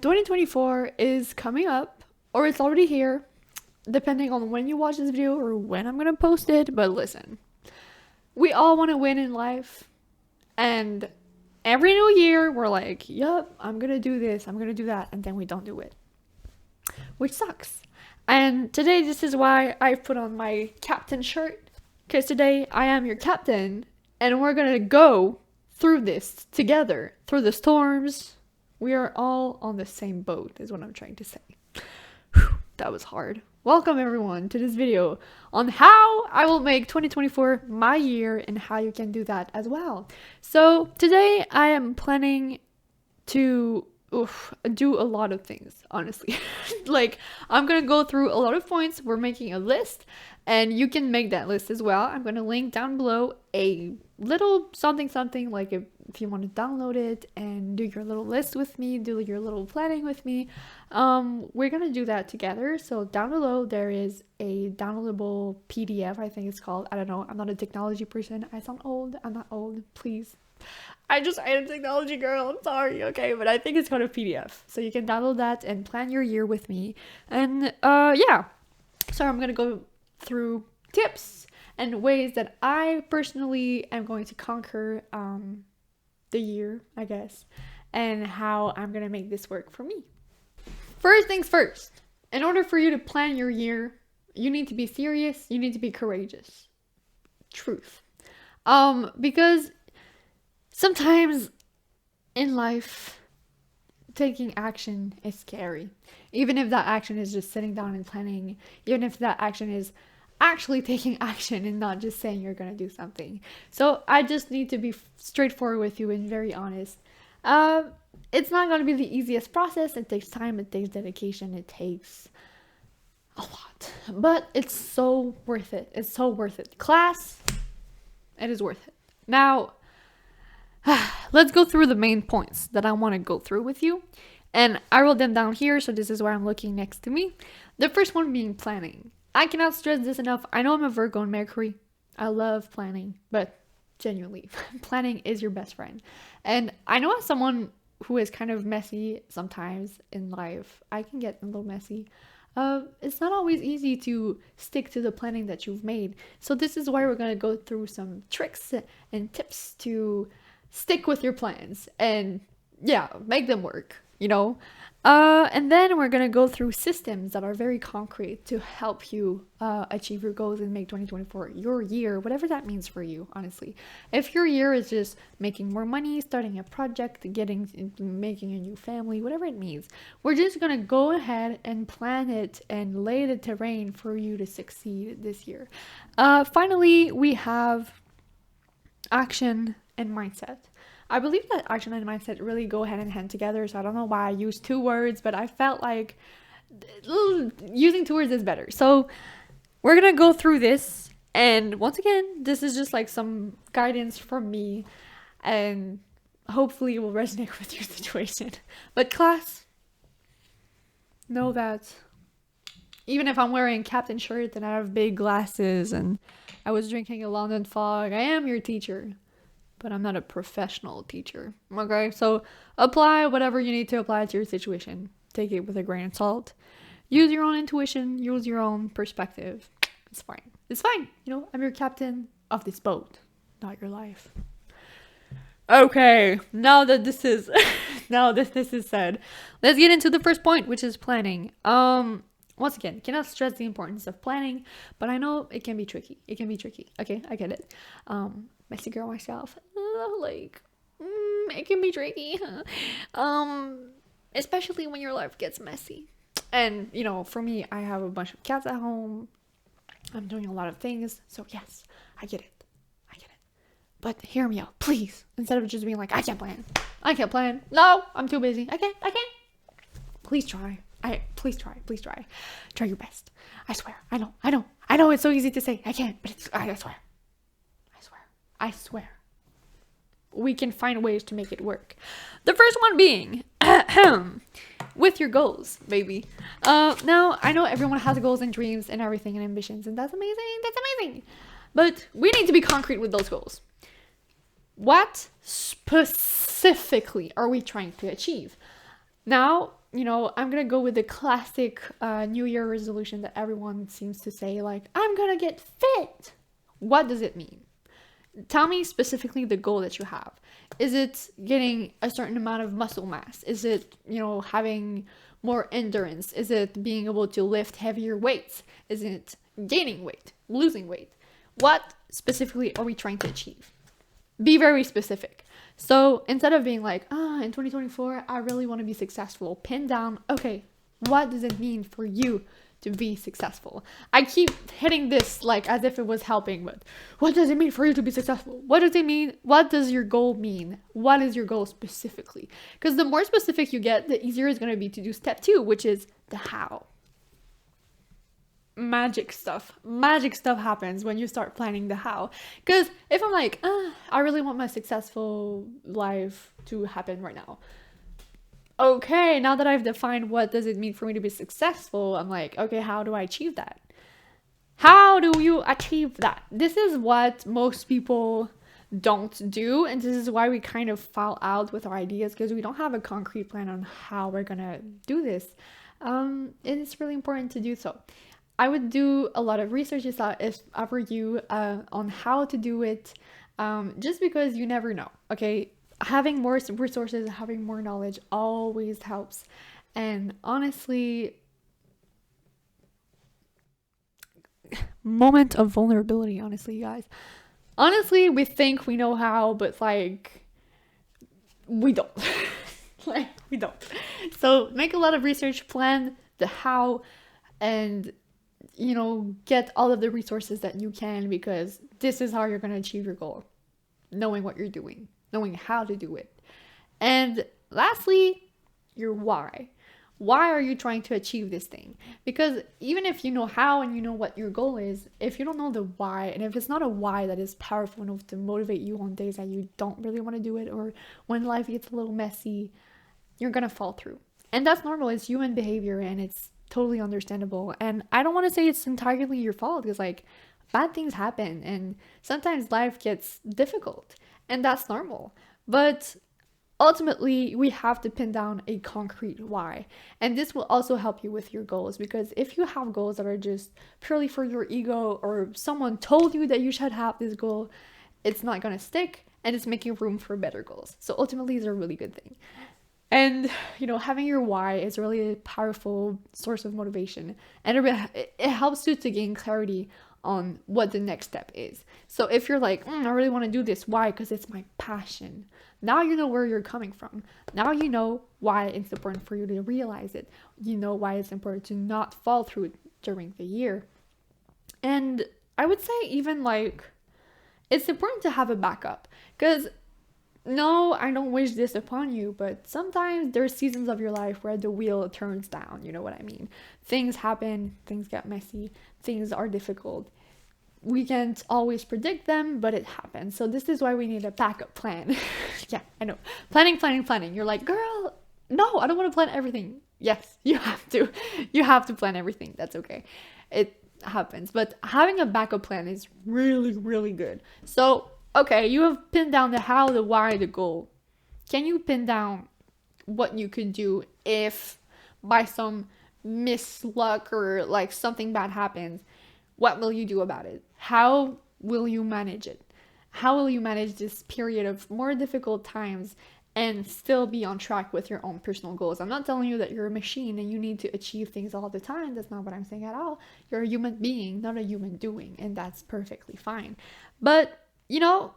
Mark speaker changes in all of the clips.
Speaker 1: 2024 is coming up, or it's already here, depending on when you watch this video or when I'm gonna post it. But listen, we all want to win in life, and every new year we're like, yup, I'm gonna do this, I'm gonna do that, and then we don't do it, which sucks. And today, this is why I put on my captain shirt, because today I am your captain, and we're gonna go through this together, through the storms. We are all on the same boat, is what I'm trying to say. Whew, that was hard. Welcome everyone to this video on how I will make 2024 my year and how you can do that as well. So today I am planning to do a lot of things, honestly. Like, I'm gonna go through a lot of points. We're making a list, and you can make that list as well. I'm gonna link down below a little something, like if you want to download it and do your little list with me, do your little planning with me. We're gonna do that together. So down below there is a downloadable PDF, I think it's called. I don't know, I'm not a technology person. I sound old. I'm not old, please. I am a technology girl, I'm sorry, okay, but I think it's called a PDF. So you can download that and plan your year with me. And yeah, so I'm gonna go through tips and ways that I personally am going to conquer the year, I guess, and how I'm gonna make this work for me. First things first, in order for you to plan your year, you need to be serious, you need to be courageous. Truth. Because sometimes in life, taking action is scary. Even if that action is just sitting down and planning, even if that action is actually taking action and not just saying you're gonna do something. So I just need to be straightforward with you and very honest. It's not gonna be the easiest process. It takes time, it takes dedication, it takes a lot. But it's so worth it. It's so worth it. Class, it is worth it. Now, let's go through the main points that I want to go through with you. And I wrote them down here, so this is where I'm looking next to me. The first one being planning. I cannot stress this enough. I know I'm a Virgo and Mercury. I love planning, but genuinely, planning is your best friend. And I know as someone who is kind of messy sometimes in life, I can get a little messy. It's not always easy to stick to the planning that you've made. So this is why we're going to go through some tricks and tips to stick with your plans and yeah, make them work, you know. And then we're gonna go through systems that are very concrete to help you achieve your goals and make 2024 your year, whatever that means for you. Honestly, if your year is just making more money, starting a project, making a new family, whatever it means, we're just gonna go ahead and plan it and lay the terrain for you to succeed this year. Finally, we have action and mindset. I believe that action and mindset really go hand in hand together, so I don't know why I used two words, but I felt like using two words is better. So we're gonna go through this, and once again, this is just like some guidance from me, and hopefully it will resonate with your situation. But class, know that even if I'm wearing a captain shirt and I have big glasses and I was drinking a London fog, I am your teacher. But I'm not a professional teacher, okay? So apply whatever you need to apply to your situation. Take it with a grain of salt. Use your own intuition. Use your own perspective. It's fine. It's fine. You know, I'm your captain of this boat, not your life. Okay, now that this is this is said, let's get into the first point, which is planning. Once again, cannot stress the importance of planning, but I know it can be tricky. It can be tricky. Okay, I get it. Messy girl myself. It can be tricky. Especially when your life gets messy. And, you know, for me, I have a bunch of cats at home. I'm doing a lot of things. So yes, I get it. But hear me out, please. Instead of just being like, I can't plan. No, I'm too busy. I can't. Please try. Please try. Try your best. I swear. I know it's so easy to say. I can't, but I swear. We can find ways to make it work. The first one being with your goals, baby. Now, I know everyone has goals and dreams and everything and ambitions, and that's amazing. But we need to be concrete with those goals. What specifically are we trying to achieve? Now, I'm gonna go with the classic New Year resolution that everyone seems to say, like, I'm gonna get fit. What does it mean? Tell me specifically the goal that you have. Is it getting a certain amount of muscle mass? Is it, having more endurance? Is it being able to lift heavier weights? Is it gaining weight, losing weight? What specifically are we trying to achieve? Be very specific. So instead of being like, in 2024, I really want to be successful, pin down, okay, what does it mean for you to be successful? I keep hitting this like as if it was helping, but what does it mean for you to be successful? What does it mean? What does your goal mean? What is your goal specifically? Because the more specific you get, the easier it's going to be to do step 2, which is the how. Magic stuff happens when you start planning the how. Because if I'm like, I really want my successful life to happen right now, okay, now that I've defined what does it mean for me to be successful, I'm like, okay, how do I achieve that? How do you achieve that? This is what most people don't do, and this is why we kind of fall out with our ideas, because we don't have a concrete plan on how we're gonna do this. It's really important to do so. I would do a lot of research if I were you, on how to do it, just because you never know, okay? Having more resources, having more knowledge always helps. And honestly, moment of vulnerability, honestly, guys. Honestly, we think we know how, but like, we don't. Like, we don't. So make a lot of research, plan the how, and get all of the resources that you can, because this is how you're going to achieve your goal. Knowing what you're doing, knowing how to do it. And lastly, your why. Why are you trying to achieve this thing? Because even if you know how and you know what your goal is, if you don't know the why, and if it's not a why that is powerful enough to motivate you on days that you don't really want to do it, or when life gets a little messy, you're going to fall through. And that's normal. It's human behavior, and it's totally understandable. And I don't want to say it's entirely your fault, because like, bad things happen and sometimes life gets difficult, and that's normal. But ultimately, we have to pin down a concrete why. And this will also help you with your goals, because if you have goals that are just purely for your ego, or someone told you that you should have this goal, it's not going to stick, and it's making room for better goals. So ultimately, it's a really good thing. And, having your why is really a powerful source of motivation. And it helps you to gain clarity on what the next step is. So if you're like, I really want to do this, why? Because it's my passion. Now you know where you're coming from. Now you know why it's important for you to realize it. You know why it's important to not fall through it during the year. And I would say even like, it's important to have a backup, because no, I don't wish this upon you, but sometimes there's seasons of your life where the wheel turns down, you know what I mean? Things happen, things get messy, things are difficult. We can't always predict them, but it happens. So this is why we need a backup plan. Yeah, I know. Planning. You're like, girl, no, I don't want to plan everything. Yes, you have to. You have to plan everything. That's okay. It happens. But having a backup plan is really, really good. So okay, you have pinned down the how, the why, the goal. Can you pin down what you could do if by some misluck or like something bad happens? What will you do about it? How will you manage it? How will you manage this period of more difficult times and still be on track with your own personal goals? I'm not telling you that you're a machine and you need to achieve things all the time. That's not what I'm saying at all. You're a human being, not a human doing, and that's perfectly fine. But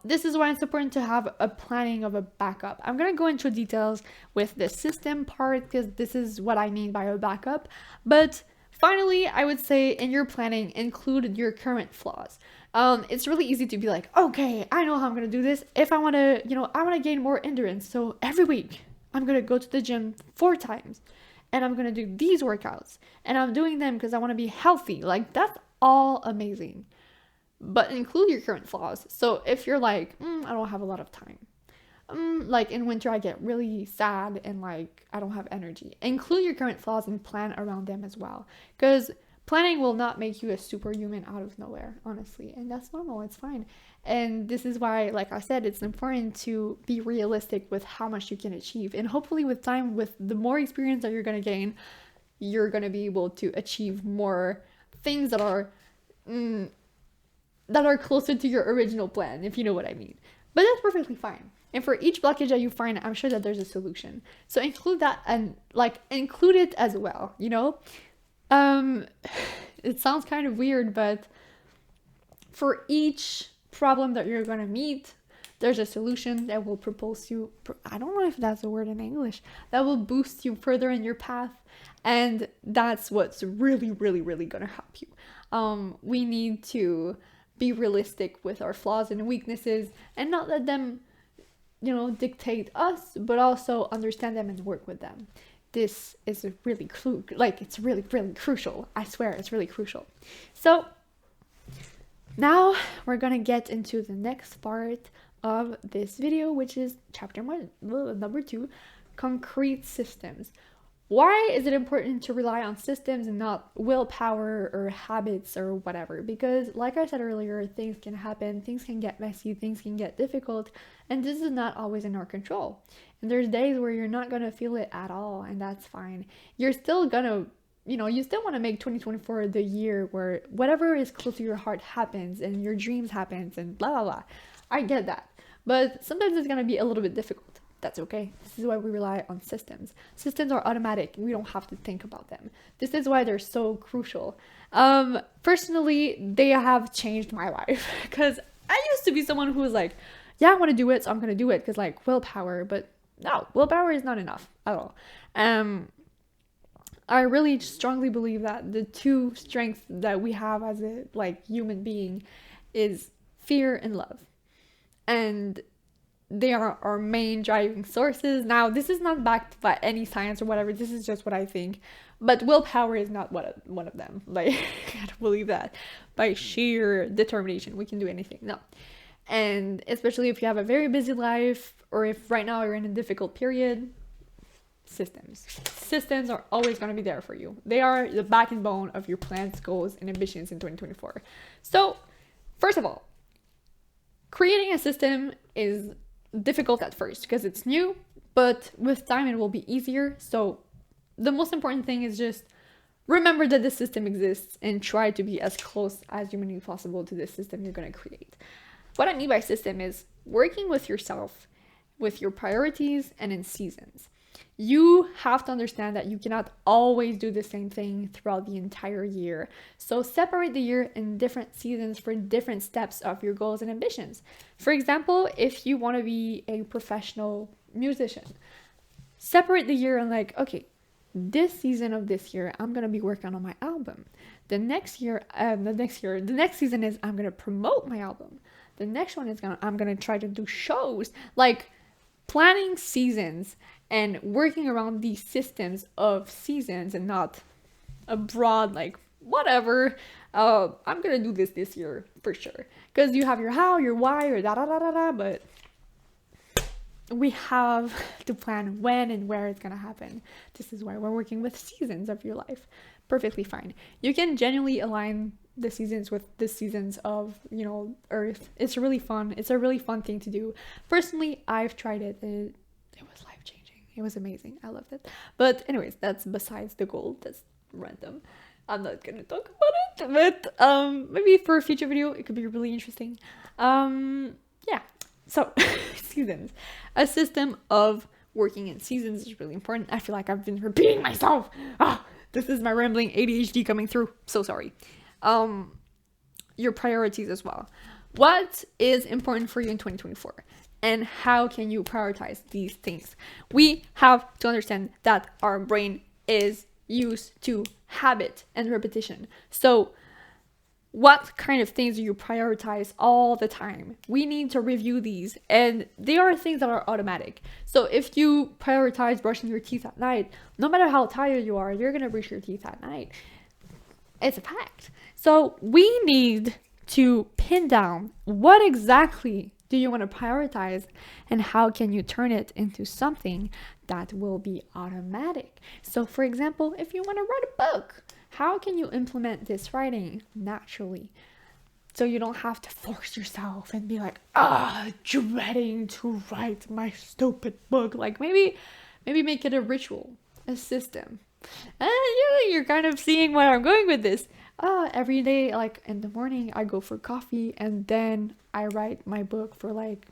Speaker 1: this is why it's important to have a planning of a backup. I'm going to go into details with the system part, because this is what I mean by a backup. But finally, I would say in your planning, include your current flaws. It's really easy to be like, okay, I know how I'm going to do this. If I want to, I want to gain more endurance. So every week I'm going to go to the gym 4 times and I'm going to do these workouts, and I'm doing them because I want to be healthy. Like, that's all amazing. But include your current flaws. So if you're like, I don't have a lot of time. Like in winter, I get really sad and like I don't have energy. Include your current flaws and plan around them as well. Because Planning will not make you a superhuman out of nowhere, honestly, and that's normal. It's fine. And this is why, like I said, it's important to be realistic with how much you can achieve. And hopefully with time, with the more experience that you're going to gain, you're going to be able to achieve more things that are closer to your original plan, if you know what I mean. But that's perfectly fine. And for each blockage that you find, I'm sure that there's a solution. So include that, and like include it as well, you know? It sounds kind of weird, but for each problem that you're going to meet, there's a solution that will propulse you. I don't know if that's a word in English. That will boost you further in your path. And that's what's really, really, really going to help you. We need to be realistic with our flaws and weaknesses and not let them, dictate us, but also understand them and work with them. This is really it's really, really crucial. I swear, it's really crucial. So now we're gonna get into the next part of this video, which is number 2, concrete systems. Why is it important to rely on systems and not willpower or habits or whatever? Because like I said earlier, things can happen, things can get messy, things can get difficult, and this is not always in our control. And there's days where you're not gonna feel it at all, and that's fine. You're still gonna, you still want to make 2024 the year where whatever is close to your heart happens and your dreams happens and blah, blah, blah. I get that. But sometimes it's gonna be a little bit difficult. That's okay. This is why we rely on systems. Systems are automatic. We don't have to think about them. This is why they're so crucial. Personally, they have changed my life because I used to be someone who was like, yeah, I want to do it, so I'm going to do it because like willpower, but no, willpower is not enough at all. I really strongly believe that the two strengths that we have as a human being is fear and love. And they are our main driving sources. Now, this is not backed by any science or whatever. This is just what I think. But willpower is not one of them. I can't believe that. By sheer determination, we can do anything. No. And especially if you have a very busy life, or if right now you're in a difficult period, systems. Systems are always going to be there for you. They are the backbone of your plans, goals, and ambitions in 2024. So, first of all, creating a system is difficult at first because it's new, but with time it will be easier. So the most important thing is just remember that this system exists and try to be as close as humanly possible to this system you're going to create. What I mean by system is working with yourself, with your priorities, and in seasons. You have to understand that you cannot always do the same thing throughout the entire year. So separate the year in different seasons for different steps of your goals and ambitions. For example, if you want to be a professional musician, separate the year and okay, this season of this year, I'm going to be working on my album. The next season is I'm going to promote my album. The next one is I'm going to try to do shows. Planning seasons and working around these systems of seasons and not a broad whatever, I'm gonna do this year for sure, because you have your how, your why, or da, but we have to plan when and where it's gonna happen. This is why we're working with seasons of your life. Perfectly fine. You can genuinely align the seasons with the seasons of Earth. It's really fun. It's a really fun thing to do. Personally, I've tried it. It was life-changing. It was amazing. I loved it. But anyways, that's besides the goal. That's random. I'm not gonna talk about it, but maybe for a future video it could be really interesting. Yeah, so seasons. A system of working in seasons is really important. I feel like I've been repeating myself. This is my rambling ADHD coming through. So sorry. Your priorities as well. What is important for you in 2024? And how can you prioritize these things? We have to understand that our brain is used to habit and repetition. So what kind of things do you prioritize all the time? We need to review these, and they are things that are automatic. So if you prioritize brushing your teeth at night, no matter how tired you are, you're gonna brush your teeth at night. It's a fact. So we need to pin down what exactly do you want to prioritize, and how can you turn it into something that will be automatic. So for example, if you want to write a book, how can you implement this writing naturally? So you don't have to force yourself and be like, dreading to write my stupid book. Like maybe make it a ritual, a system. And you're kind of seeing where I'm going with this. Every day, like in the morning, I go for coffee and then I write my book for like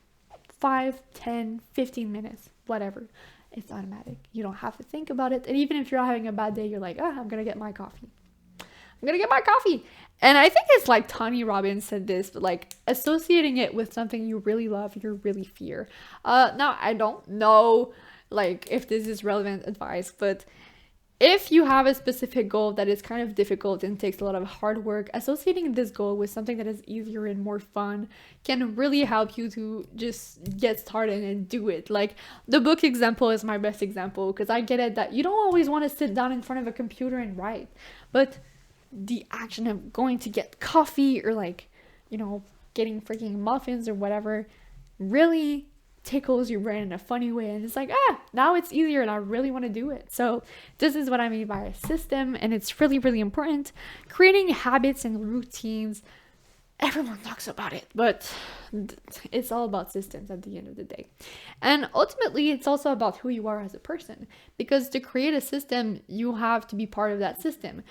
Speaker 1: 5, 10, 15 minutes, whatever. It's automatic. You don't have to think about it. And even if you're having a bad day, you're like, I'm gonna get my coffee. I'm gonna get my coffee. And I think it's like Tony Robbins said this, but like associating it with something you really love, you really fear. Now I don't know like if this is relevant advice, but if you have a specific goal that is kind of difficult and takes a lot of hard work, associating this goal with something that is easier and more fun can really help you to just get started and do it. Like the book example is my best example, because I get it that you don't always want to sit down in front of a computer and write, but the action of going to get coffee or like, getting freaking muffins or whatever really tickles your brain in a funny way, and it's like, now it's easier and I really want to do it. So this is what I mean by a system, and it's really, really important. Creating habits and routines, everyone talks about it, but it's all about systems at the end of the day. And ultimately, it's also about who you are as a person, because to create a system, you have to be part of that system.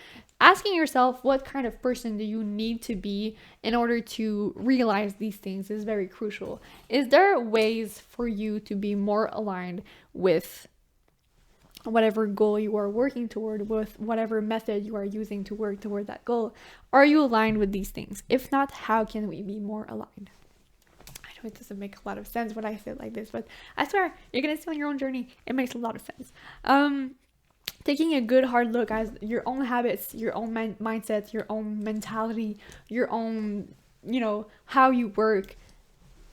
Speaker 1: Asking yourself, what kind of person do you need to be in order to realize these things is very crucial. Is there ways for you to be more aligned with whatever goal you are working toward, with whatever method you are using to work toward that goal? Are you aligned with these things? If not, how can we be more aligned? I know it doesn't make a lot of sense when I say it like this, but I swear, you're gonna see on your own journey, it makes a lot of sense. Taking a good hard look at your own habits, your own mindset, your own mentality, your own, how you work,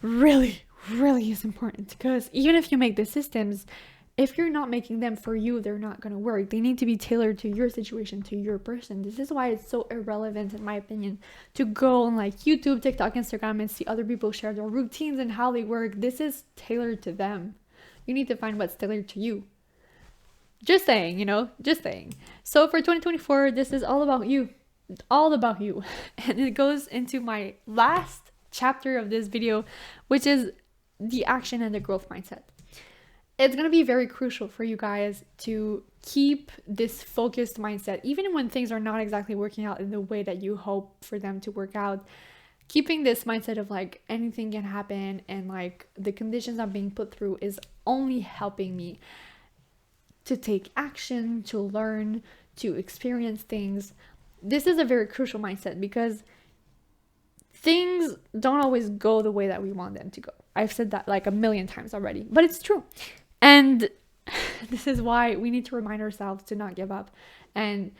Speaker 1: really, really is important. Because even if you make the systems, if you're not making them for you, they're not going to work. They need to be tailored to your situation, to your person. This is why it's so irrelevant, in my opinion, to go on like YouTube, TikTok, Instagram and see other people share their routines and how they work. This is tailored to them. You need to find what's tailored to you. Just saying, just saying. So for 2024, this is all about you. All about you. And it goes into my last chapter of this video, which is the action and the growth mindset. It's going to be very crucial for you guys to keep this focused mindset, even when things are not exactly working out in the way that you hope for them to work out. Keeping this mindset of like anything can happen and like the conditions I'm being put through is only helping me to take action, to learn, to experience things. This is a very crucial mindset because things don't always go the way that we want them to go. I've said that like a million times already, but it's true. And this is why we need to remind ourselves to not give up and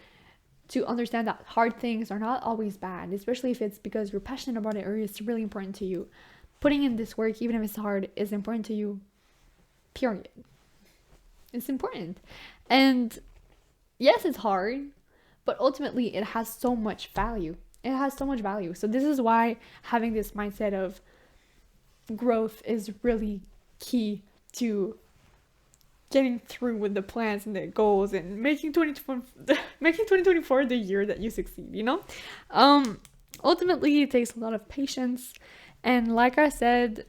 Speaker 1: to understand that hard things are not always bad, especially if it's because you're passionate about it or it's really important to you. Putting in this work, even if it's hard, is important to you, period. It's important. And yes, it's hard, but ultimately it has so much value. It has so much value. So this is why having this mindset of growth is really key to getting through with the plans and the goals and making 2024 the year that you succeed, Ultimately, it takes a lot of patience. And like I said,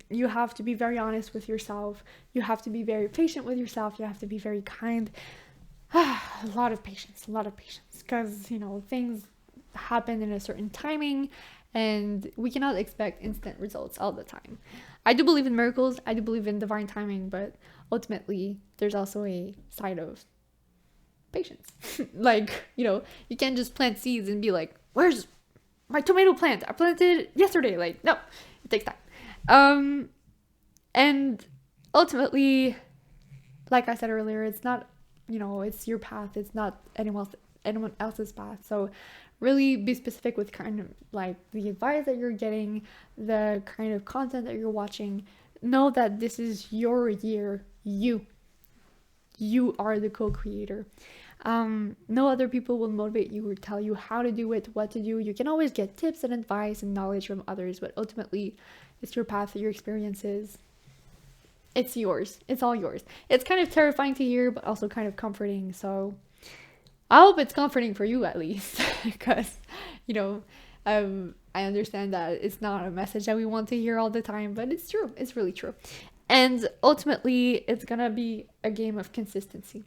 Speaker 1: you have to be very honest with yourself. You have to be very patient with yourself. You have to be very kind. A lot of patience, because, things happen in a certain timing and we cannot expect instant results all the time. I do believe in miracles. I do believe in divine timing, but ultimately there's also a side of patience. You can't just plant seeds and be like, where's my tomato plant? I planted it yesterday. No, it takes time. And ultimately, like I said earlier, it's not, it's your path. It's not anyone else's path. So really be specific with kind of like the advice that you're getting, the kind of content that you're watching. Know that this is your year. You are the co-creator. No other people will motivate you or tell you how to do it, what to do. You can always get tips and advice and knowledge from others, but ultimately it's your path, your experiences. It's yours. It's all yours. It's kind of terrifying to hear, but also kind of comforting. So I hope it's comforting for you at least, because, you know, I understand that it's not a message that we want to hear all the time, but it's true. It's really true. And ultimately, it's gonna be a game of consistency.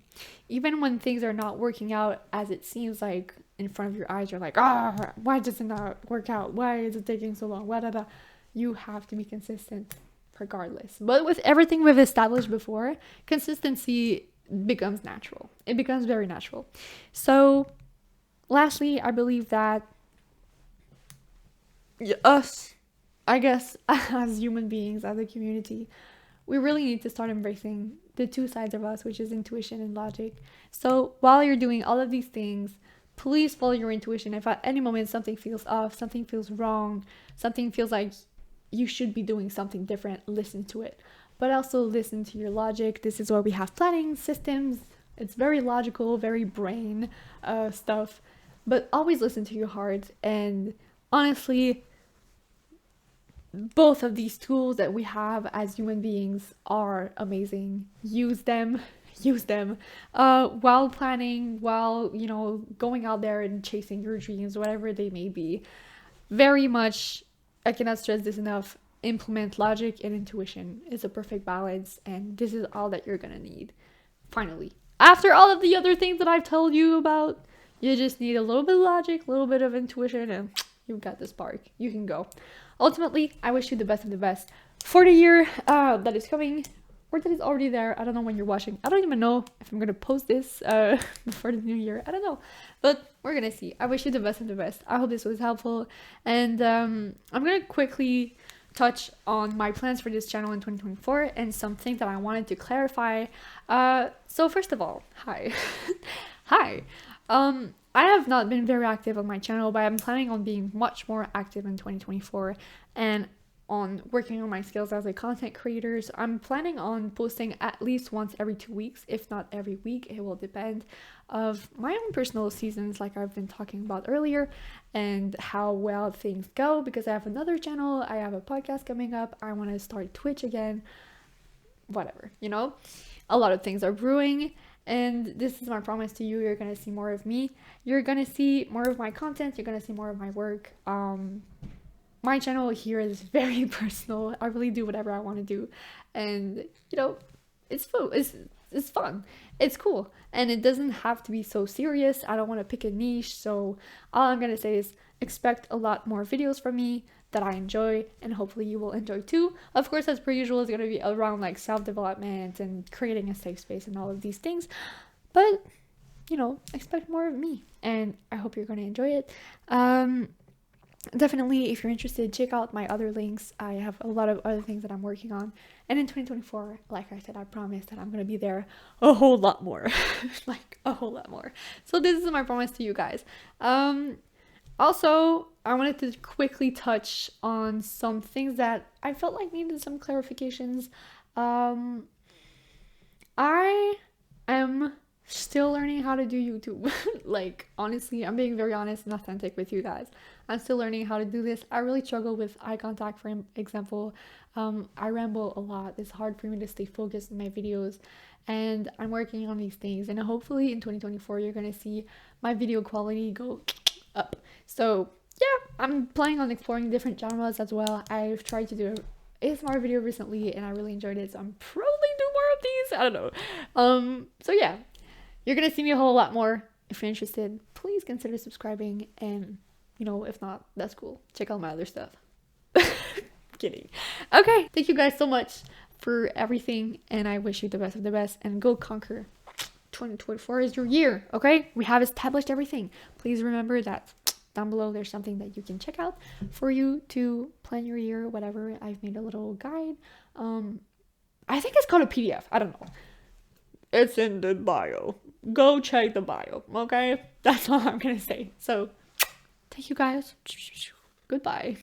Speaker 1: Even when things are not working out as it seems like in front of your eyes, you're like, ah, why does it not work out? Why is it taking so long? What? You have to be consistent regardless. But with everything we've established before, consistency becomes natural. It becomes very natural. So, lastly, I believe that us, I guess, as human beings, as a community, we really need to start embracing the two sides of us, which is intuition and logic. So, while you're doing all of these things, please follow your intuition. If at any moment something feels off, something feels wrong, something feels like you should be doing something different, listen to it. But also listen to your logic. This is where we have planning systems. It's very logical, very brain stuff. But always listen to your heart. And honestly, both of these tools that we have as human beings are amazing. Use them. Use them while planning, while, you know, going out there and chasing your dreams, whatever they may be. Very much, I cannot stress this enough, implement logic and intuition. It's a perfect balance, and this is all that you're gonna need. Finally, after all of the other things that I've told you about, you just need a little bit of logic, a little bit of intuition, and you've got the spark. You can go. Ultimately, I wish you the best of the best for the year that is coming, or that is already there. I don't know when you're watching. I don't even know if I'm gonna post this before the new year. I don't know, but we're gonna see. I wish you the best of the best. I hope this was helpful, and I'm gonna quickly touch on my plans for this channel in 2024 and some things that I wanted to clarify. So first of all, hi. Hi. I have not been very active on my channel, but I'm planning on being much more active in 2024 and on working on my skills as a content creator. So I'm planning on posting at least once every 2 weeks, if not every week. It will depend of my own personal seasons, like I've been talking about earlier, and how well things go, because I have another channel, I have a podcast coming up, I want to start Twitch again, whatever, you know, a lot of things are brewing. And this is my promise to you. You're gonna see more of me. You're gonna see more of my content. You're gonna see more of my work. My channel here is very personal. I really do whatever I want to do, and you know, it's fun. It's fun. It's cool, and it doesn't have to be so serious. I don't want to pick a niche. So all I'm gonna say is expect a lot more videos from me that I enjoy, and hopefully you will enjoy too. Of course, as per usual, it's gonna be around like self-development and creating a safe space and all of these things. But you know, expect more of me, and I hope you're gonna enjoy it. Definitely, if you're interested, check out my other links. I have a lot of other things that I'm working on, and in 2024, like I said, I promise that I'm gonna be there a whole lot more. Like a whole lot more. So this is my promise to you guys. Also, I wanted to quickly touch on some things that I felt like needed some clarifications. I am still learning how to do YouTube. Like, honestly, I'm being very honest and authentic with you guys. I'm still learning how to do this. I really struggle with eye contact, for example. I ramble a lot. It's hard for me to stay focused in my videos, and I'm working on these things. And hopefully in 2024, you're gonna see my video quality go up. So yeah, I'm planning on exploring different genres as well. I've tried to do an ASMR video recently, and I really enjoyed it. So I'm probably do more of these. I don't know. So yeah, you're gonna see me a whole lot more. If you're interested, please consider subscribing, and you know, if not, that's cool. Check out my other stuff. Kidding. Okay, thank you guys so much for everything, and I wish you the best of the best, and go conquer. 2024 is your year, okay? We have established everything. Please remember that down below there's something that you can check out for you to plan your year, whatever. I've made a little guide. I think it's called a PDF. I don't know. It's in the bio. Go check the bio, okay? That's all I'm gonna say. So, thank you guys. Goodbye.